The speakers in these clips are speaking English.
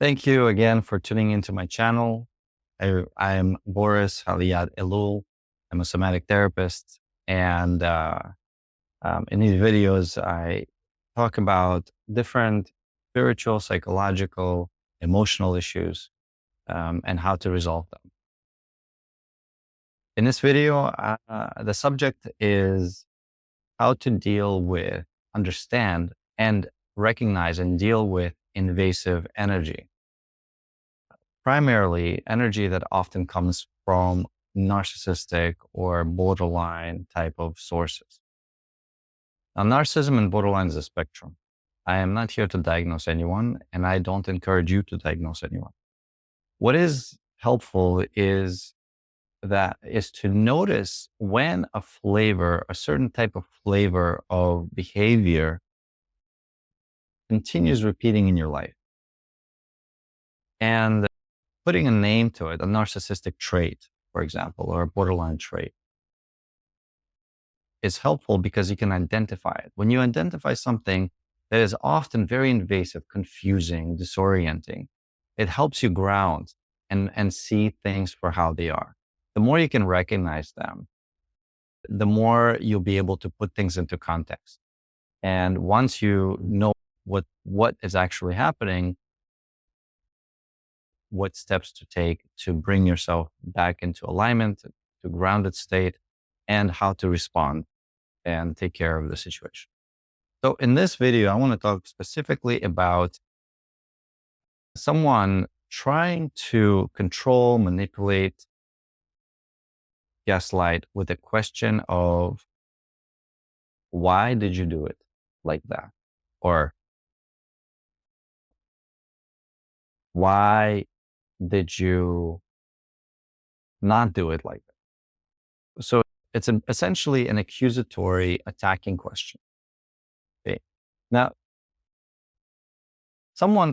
Thank you again for tuning into my channel. I am Boris Haliad-Elul. I'm a somatic therapist. And in these videos, I talk about different spiritual, psychological, emotional issues and how to resolve them. In this video, the subject is how to deal with, understand, and recognize and deal with invasive energy. Primarily energy that often comes from narcissistic or borderline type of sources. Now, narcissism and borderline is a spectrum. I am not here to diagnose anyone, and I don't encourage you to diagnose anyone. What is helpful is to notice when a certain type of flavor of behavior continues repeating in your life. And putting a name to it, a narcissistic trait, for example, or a borderline trait, is helpful because you can identify it. When you identify something that is often very invasive, confusing, disorienting, it helps you ground and see things for how they are. The more you can recognize them, the more you'll be able to put things into context. And once you know what is actually happening, what steps to take to bring yourself back into alignment, to grounded state, and how to respond and take care of the situation. So in this video, I want to talk specifically about someone trying to control, manipulate, gaslight with a question of, why did you do it like that? Or why did you not do it like that? So it's essentially an accusatory, attacking question. Okay. Now, someone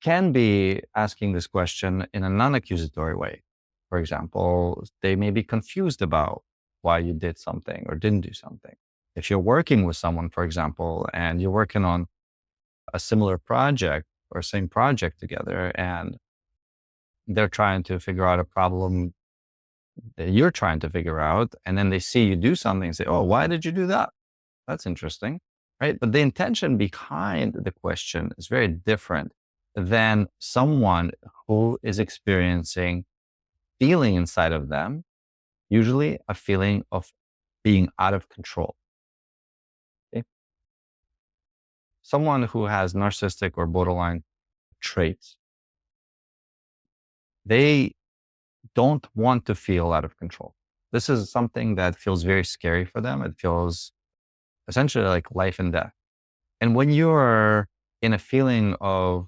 can be asking this question in a non-accusatory way. For example, they may be confused about why you did something or didn't do something. If you're working with someone, for example, and you're working on a similar project or same project together, and they're trying to figure out a problem that you're trying to figure out, and then they see you do something and say, oh, why did you do that? That's interesting, right? But the intention behind the question is very different than someone who is experiencing feeling inside of them, usually a feeling of being out of control. Okay? Someone who has narcissistic or borderline traits, they don't want to feel out of control. This is something that feels very scary for them. It feels essentially like life and death. And when you're in a feeling of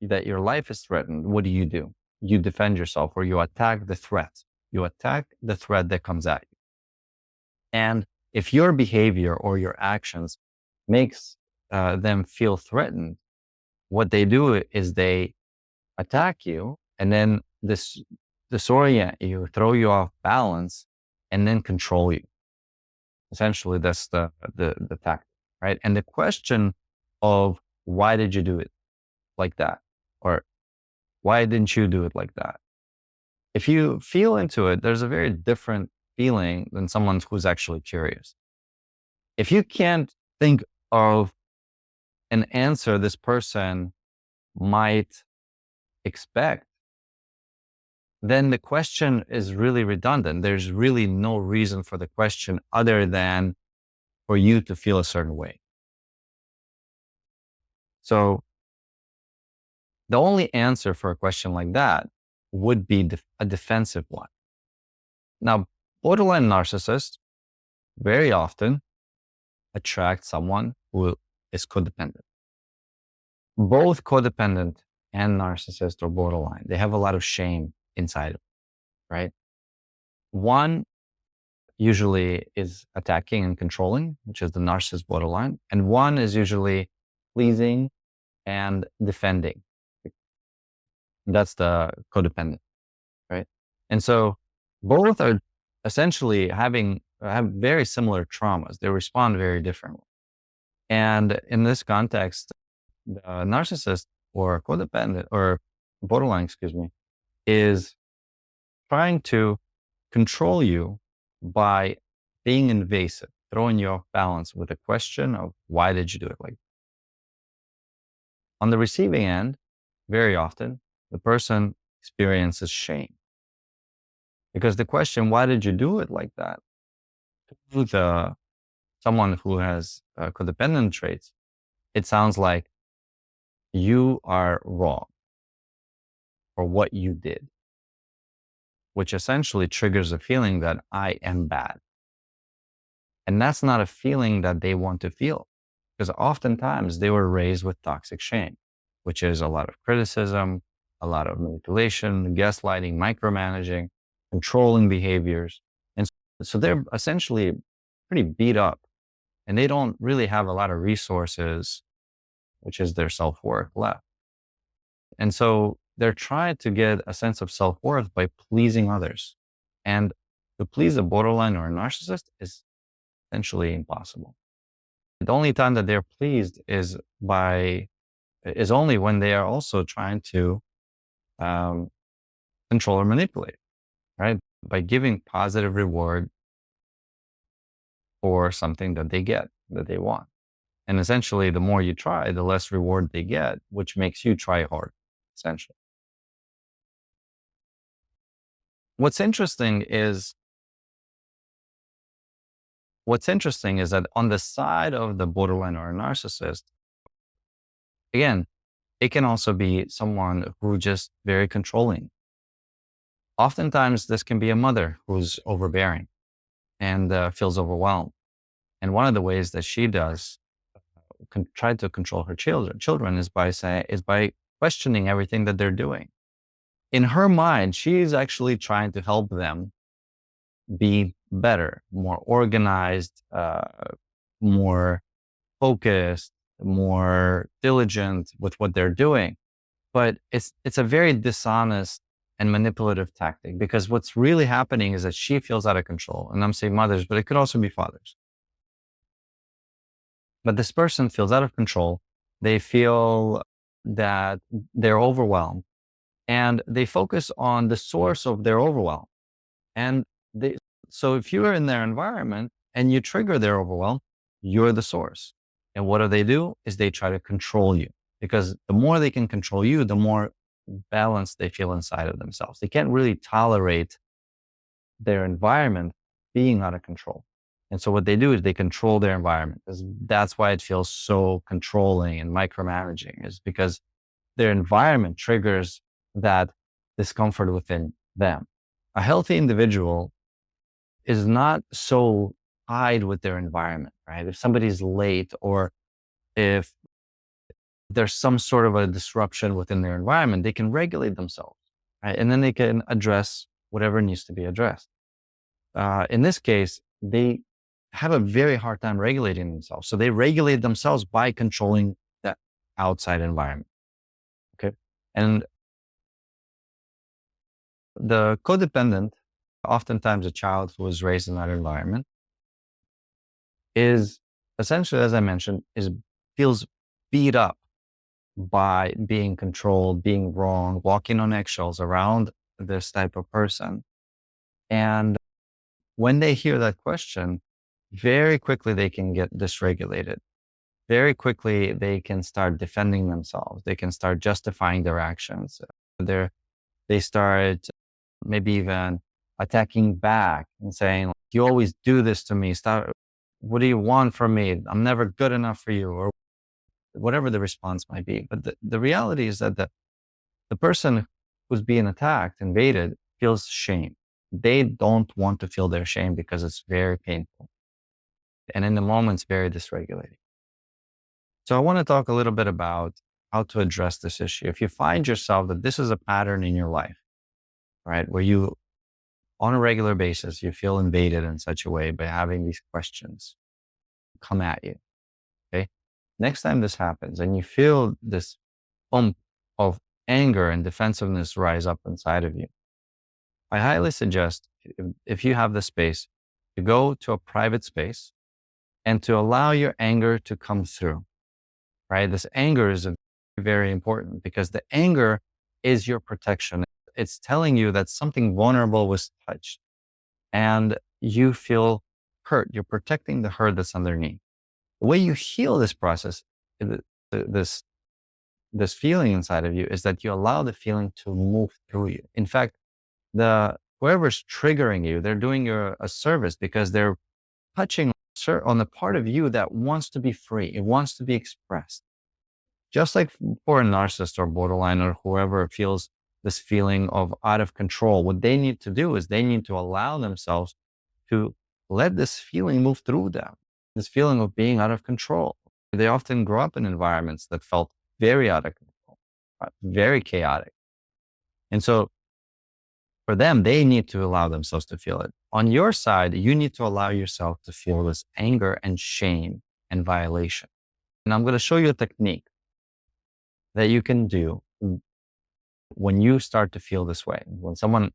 that your life is threatened, what do? You defend yourself, or you attack the threat. You attack the threat that comes at you. And if your behavior or your actions makes them feel threatened, what they do is they attack you and then disorient you, throw you off balance, and then control you. Essentially, that's the tactic, right? And the question of, why did you do it like that? Or why didn't you do it like that? If you feel into it, there's a very different feeling than someone who's actually curious. If you can't think of an answer this person might expect, then the question is really redundant. There's really no reason for the question other than for you to feel a certain way. So the only answer for a question like that would be a defensive one. Now, borderline narcissists very often attract someone who is codependent. Both codependent and narcissist or borderline, they have a lot of shame inside of them, right? One usually is attacking and controlling, which is the narcissist borderline, and one is usually pleasing and defending. That's the codependent, right? And so both are essentially have very similar traumas. They respond very differently. And in this context, the narcissist or codependent or borderline, excuse me, is trying to control you by being invasive, throwing you off balance with a question of why did you do it like that? On the receiving end, very often the person experiences shame because the question, why did you do it like that? To someone who has codependent traits, it sounds like you are wrong for what you did, which essentially triggers a feeling that I am bad. And that's not a feeling that they want to feel because oftentimes they were raised with toxic shame, which is a lot of criticism, a lot of manipulation, gaslighting, micromanaging, controlling behaviors. And so they're essentially pretty beat up and they don't really have a lot of resources, which is their self-worth left. And so they're trying to get a sense of self-worth by pleasing others. And to please a borderline or a narcissist is essentially impossible. The only time that they're pleased is only when they are also trying to um, control or manipulate, right? By giving positive reward for something that they get, that they want. And essentially, the more you try, the less reward they get, which makes you try hard, essentially. What's interesting is that on the side of the borderline or a narcissist, again, it can also be someone who just very controlling. Oftentimes, this can be a mother who's overbearing and feels overwhelmed. And one of the ways that she does try to control her children is by questioning everything that they're doing. In her mind, she's actually trying to help them be better, more organized, more focused, more diligent with what they're doing. But it's a very dishonest and manipulative tactic because what's really happening is that she feels out of control. And I'm saying mothers, but it could also be fathers. But this person feels out of control. They feel that they're overwhelmed and they focus on the source of their overwhelm. And so if you are in their environment and you trigger their overwhelm, you're the source. And what do? Is they try to control you because the more they can control you, the more balanced they feel inside of themselves. They can't really tolerate their environment being out of control. And so what they do is they control their environment. That's why it feels so controlling and micromanaging, is because their environment triggers that discomfort within them. A healthy individual is not so tied with their environment, right? If somebody's late or if there's some sort of a disruption within their environment, they can regulate themselves, right? And then they can address whatever needs to be addressed. In this case, they have a very hard time regulating themselves. So they regulate themselves by controlling that outside environment. Okay. And the codependent, oftentimes a child who was raised in that environment, is essentially, as I mentioned, feels beat up by being controlled, being wrong, walking on eggshells around this type of person. And when they hear that question, very quickly they can get dysregulated. Very quickly they can start defending themselves. They can start justifying their actions. They start maybe even attacking back and saying, you always do this to me. Stop. What do you want from me? I'm never good enough for you, or whatever the response might be. But the reality is that the person who's being attacked, invaded, feels shame. They don't want to feel their shame because it's very painful. And in the moment, it's very dysregulating. So I want to talk a little bit about how to address this issue. If you find yourself that this is a pattern in your life, right, where you, on a regular basis, you feel invaded in such a way by having these questions come at you, okay? Next time this happens and you feel this pump of anger and defensiveness rise up inside of you, I highly suggest, if you have the space, to go to a private space and to allow your anger to come through, right? This anger is a very important because the anger is your protection. It's telling you that something vulnerable was touched and you feel hurt. You're protecting the hurt that's underneath. The way you heal this process, this this feeling inside of you, is that you allow the feeling to move through you. In fact, whoever's triggering you, they're doing you a service because they're touching on the part of you that wants to be free. It wants to be expressed. Just like for a narcissist or borderline or whoever feels this feeling of out of control, what they need to do is they need to allow themselves to let this feeling move through them, this feeling of being out of control. They often grow up in environments that felt very out of control, very chaotic. And so for them, they need to allow themselves to feel it. On your side, you need to allow yourself to feel this anger and shame and violation. And I'm going to show you a technique that you can do when you start to feel this way, when someone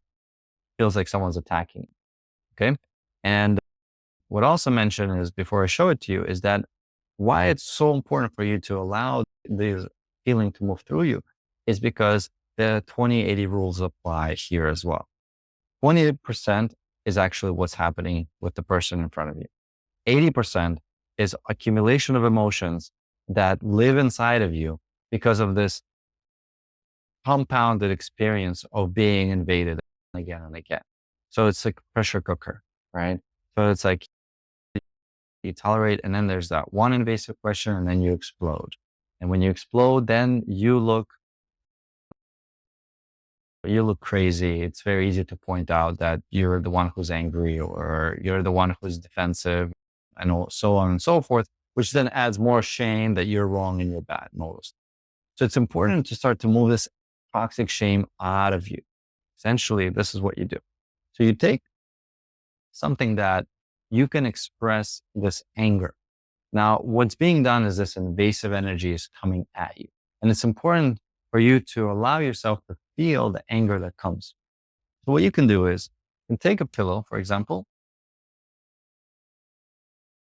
feels like someone's attacking you. Okay. And what I also mentioned is, before I show it to you, is that why it's so important for you to allow this feeling to move through you is because the 20-80 rules apply here as well. 20% is actually what's happening with the person in front of you. 80% is accumulation of emotions that live inside of you because of this compounded experience of being invaded again and again. So it's like a pressure cooker, right? So it's like you tolerate, and then there's that one invasive question, and then you explode. And when you explode, then you look crazy. It's very easy to point out that you're the one who's angry or you're the one who's defensive and so on and so forth, which then adds more shame that you're wrong and you're bad and all those. So it's important to start to move this toxic shame out of you. Essentially, this is what you do. So you take something that you can express this anger. Now, what's being done is this invasive energy is coming at you. And it's important for you to allow yourself to feel the anger that comes. So what you can do is you can take a pillow, for example,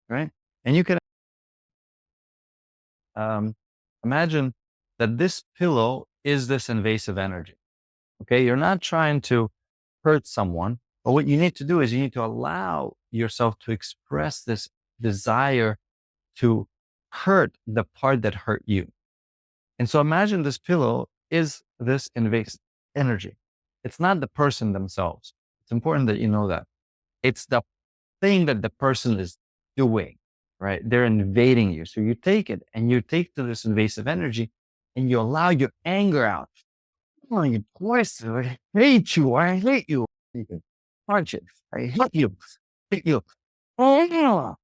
right? And you can imagine that this pillow is this invasive energy. Okay. You're not trying to hurt someone, but what you need to do is you need to allow yourself to express this desire to hurt the part that hurt you. And so imagine this pillow is this invasive energy. It's not the person themselves. It's important that you know that. It's the thing that the person is doing, right? They're invading you. So you take it and you take to this invasive energy and you allow your anger out. Oh, you poison! I hate you. I hate you. You can punch it. I hate you. Hate you. And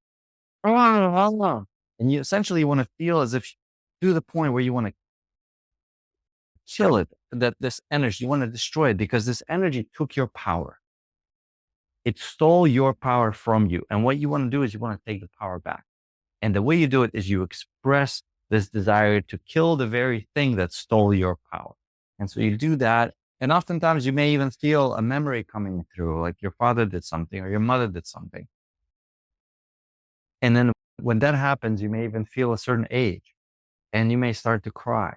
you essentially want to feel as if to the point where you want to kill it, that this energy, you want to destroy it because this energy took your power. It stole your power from you. And what you want to do is you want to take the power back. And the way you do it is you express this desire to kill the very thing that stole your power. And so you do that. And oftentimes you may even feel a memory coming through, like your father did something or your mother did something. And then when that happens, you may even feel a certain age and you may start to cry.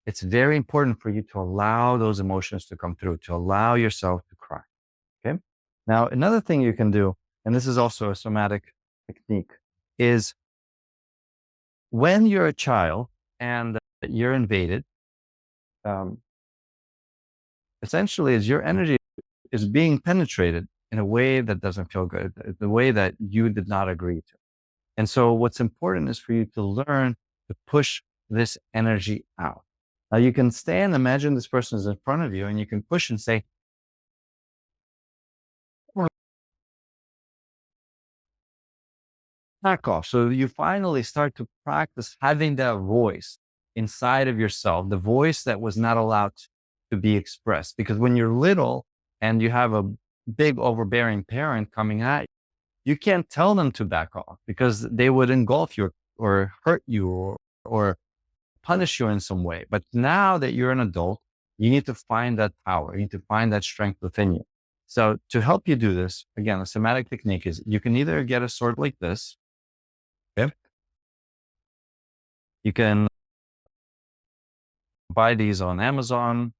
It's very important for you to allow those emotions to come through, to allow yourself to cry. Okay. Now, another thing you can do, and this is also a somatic technique, is when you're a child and you're invaded, essentially is your energy is being penetrated in a way that doesn't feel good, the way that you did not agree to. And so what's important is for you to learn to push this energy out. Now you can stand, imagine this person is in front of you and you can push and say, back off. So you finally start to practice having that voice inside of yourself, the voice that was not allowed to be expressed. Because when you're little and you have a big overbearing parent coming at you, you can't tell them to back off because they would engulf you or hurt you or punish you in some way. But now that you're an adult, you need to find that power. You need to find that strength within you. So to help you do this, again, a somatic technique is you can either get a sword like this. Okay. You can Buy these on Amazon.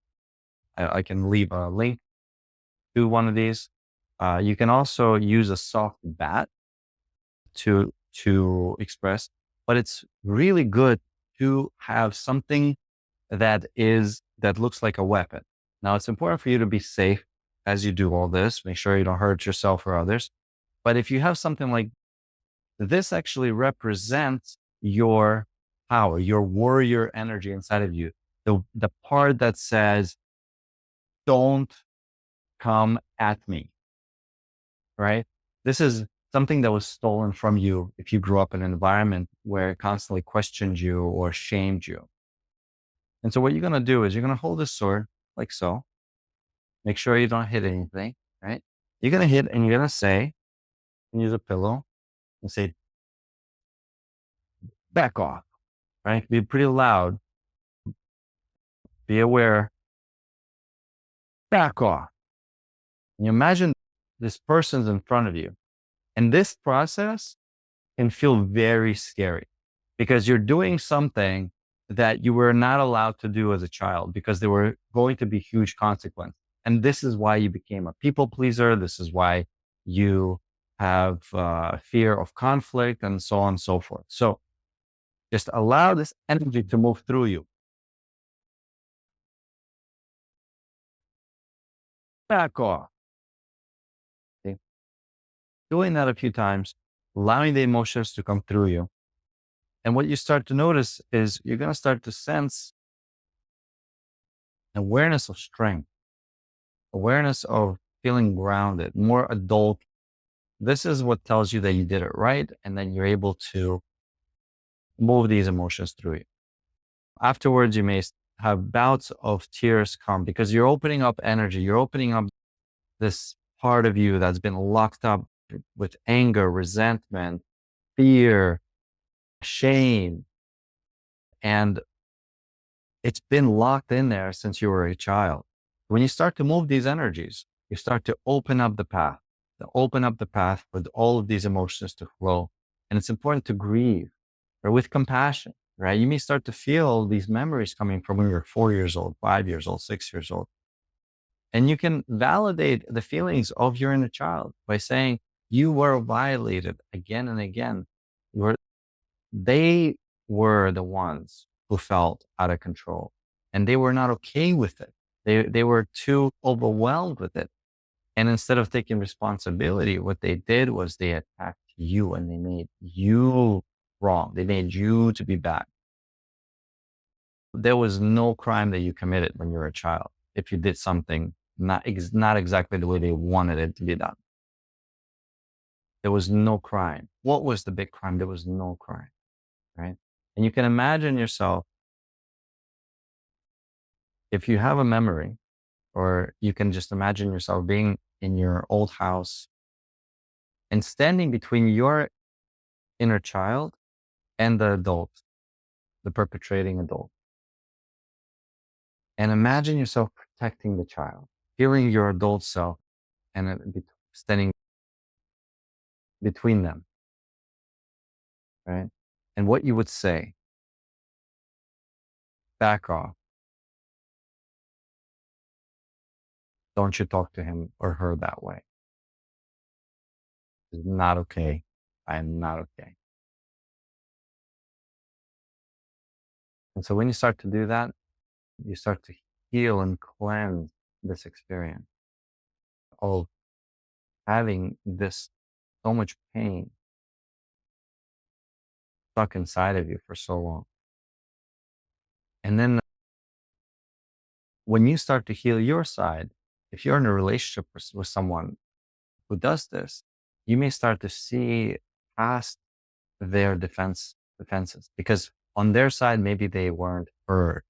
I can leave a link to one of these. You can also use a soft bat to express, but it's really good to have something that looks like a weapon. Now, it's important for you to be safe as you do all this. Make sure you don't hurt yourself or others. But if you have something like this, actually represents your power, your warrior energy inside of you. The part that says, "Don't come at me," right? This is something that was stolen from you if you grew up in an environment where it constantly questioned you or shamed you. And so what you're going to do is you're going to hold this sword like so. Make sure you don't hit anything, right? You're going to hit and you're going to say, and use a pillow and say, "Back off," right? Be pretty loud. Be aware. Back off. And you imagine this person's in front of you. And this process can feel very scary because you're doing something that you were not allowed to do as a child because there were going to be huge consequences. And this is why you became a people pleaser. This is why you have fear of conflict and so on and so forth. So just allow this energy to move through you. Back off. Okay? Doing that a few times, allowing the emotions to come through you. And what you start to notice is you're going to start to sense awareness of strength, awareness of feeling grounded, more adult. This is what tells you that you did it right. And then you're able to move these emotions through you. Afterwards, you may have bouts of tears come because you're opening up energy. You're opening up this part of you that's been locked up with anger, resentment, fear, shame. And it's been locked in there since you were a child. When you start to move these energies, you start to open up the path, for all of these emotions to flow. And it's important to grieve or with compassion, right? You may start to feel these memories coming from when you're 4 years old, 5 years old, 6 years old. And you can validate the feelings of your inner child by saying you were violated again and again. They were the ones who felt out of control and they were not okay with it. They were too overwhelmed with it. And instead of taking responsibility, what they did was they attacked you and they made you wrong. They made you to be bad. There was no crime that you committed when you were a child if you did something not exactly the way they wanted it to be done. There was no crime. What was the big crime? There was no crime, right? And you can imagine yourself, if you have a memory, or you can just imagine yourself being in your old house and standing between your inner child and the adult, the perpetrating adult. And imagine yourself protecting the child, feeling your adult self and standing between them, right? And what you would say, "Back off. Don't you talk to him or her that way. It's not okay. I am not okay." And so when you start to do that, you start to heal and cleanse this experience of having this so much pain stuck inside of you for so long. And then when you start to heal your side, if you're in a relationship with someone who does this, you may start to see past their defenses because on their side, maybe they weren't heard.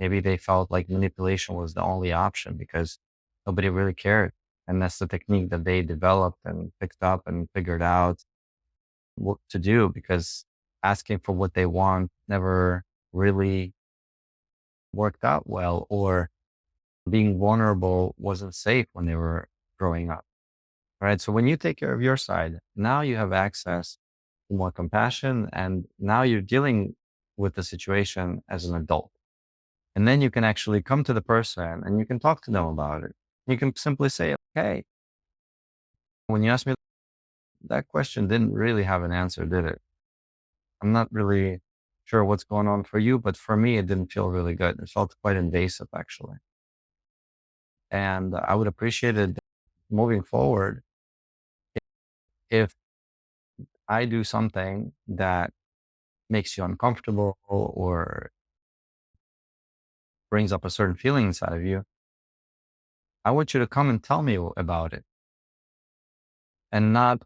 Maybe they felt like manipulation was the only option because nobody really cared. And that's the technique that they developed and picked up and figured out what to do because asking for what they want never really worked out well, or being vulnerable wasn't safe when they were growing up. Right. So when you take care of your side, now you have access to more compassion and now you're dealing with the situation as an adult. And then you can actually come to the person and you can talk to them about it. You can simply say, okay, when you asked me that question didn't really have an answer, did it? I'm not really sure what's going on for you, but for me, it didn't feel really good. It felt quite invasive, actually. And I would appreciate it moving forward if I do something that makes you uncomfortable or brings up a certain feeling inside of you. I want you to come and tell me about it and not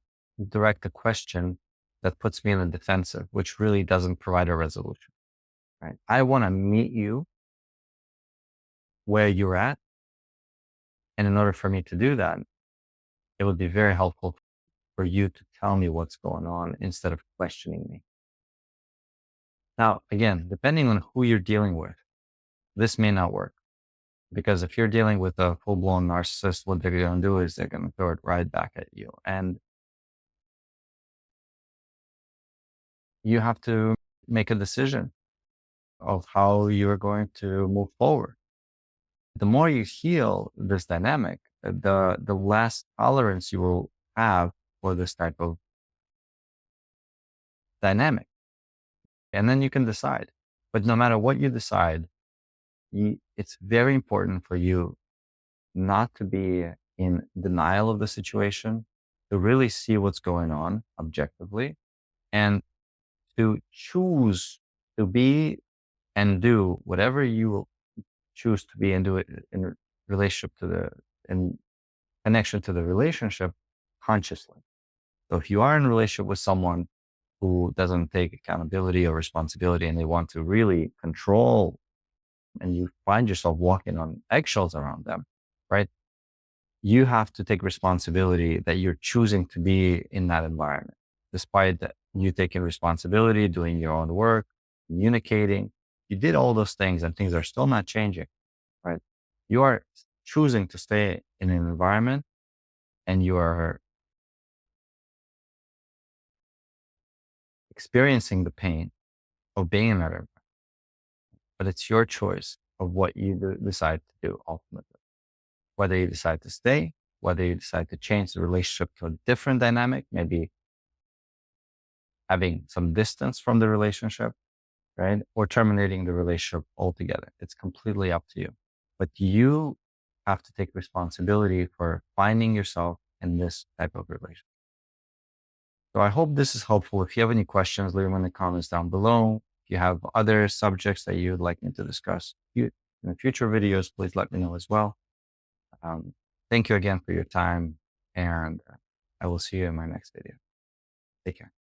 direct a question that puts me in the defensive, which really doesn't provide a resolution. Right? I want to meet you where you're at. And in order for me to do that, it would be very helpful for you to tell me what's going on instead of questioning me. Now, again, depending on who you're dealing with, this may not work. Because if you're dealing with a full blown narcissist, what they're going to do is they're going to throw it right back at you. And you have to make a decision of how you're going to move forward. The more you heal this dynamic, the less tolerance you will have for this type of dynamic. And then you can decide. But no matter what you decide, it's very important for you not to be in denial of the situation, to really see what's going on objectively, and to choose to be and do whatever you choose to be and do it in relationship to in connection to the relationship consciously. So if you are in a relationship with someone who doesn't take accountability or responsibility and they want to really control and you find yourself walking on eggshells around them, right? You have to take responsibility that you're choosing to be in that environment, despite that you taking responsibility, doing your own work, communicating. You did all those things and things are still not changing, right? You are choosing to stay in an environment and you are experiencing the pain of being in that environment. But it's your choice of what you decide to do ultimately. Whether you decide to stay, whether you decide to change the relationship to a different dynamic, maybe having some distance from the relationship, right? Or terminating the relationship altogether. It's completely up to you. But you have to take responsibility for finding yourself in this type of relationship. So I hope this is helpful. If you have any questions, leave them in the comments down below. If you have other subjects that you'd like me to discuss in the future videos, please let me know as well. Thank you again for your time, and I will see you in my next video. Take care.